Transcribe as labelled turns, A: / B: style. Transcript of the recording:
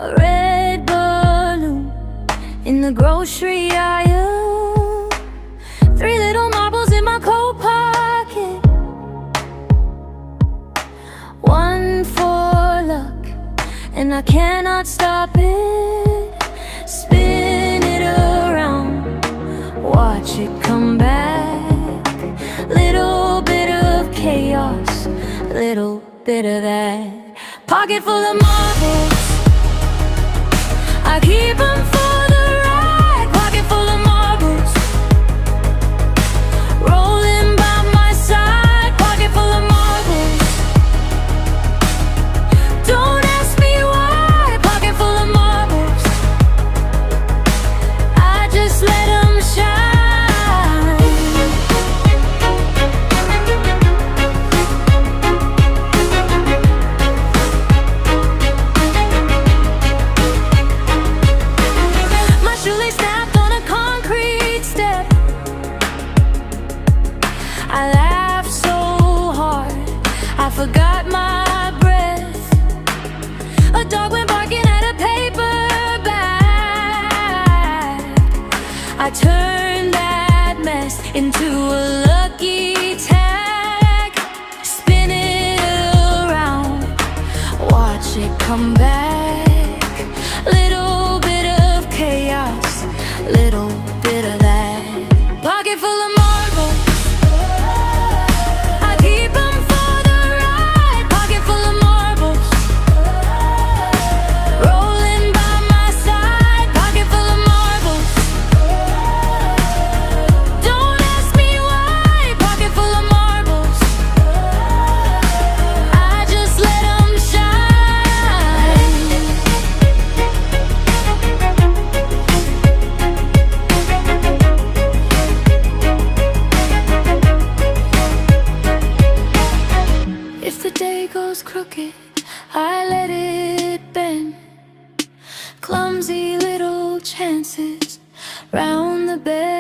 A: a red balloon in the grocery aisle, 3 little marbles in my coat pocket, 1 for luck, and I cannot stop it. Spin it around, watch it come back. Little bit of chaos, little bit of that. Pocket full of marbles, I keep them for the ride. Pocket full of marbles, rolling by my side. Pocket full of marbles, don't ask me why. Pocket full of marbles, I just let them shine. My shoelace snapped on a concrete step. I laughed so hard, I forgot my breath. A dog went barking at a paper bag. I turned that mess into a lucky tag. Spin it around, watch it come back. Little bit of chaos, little bit of that. Pocket full of marbles, I keep them for the ride. Pocket full of marbles, rolling by my side. Pocket full of marbles, don't ask me why. Pocket full of marbles, I just let them shine. If the day goes crooked, I let it bend. Clumsy little chances round the bend.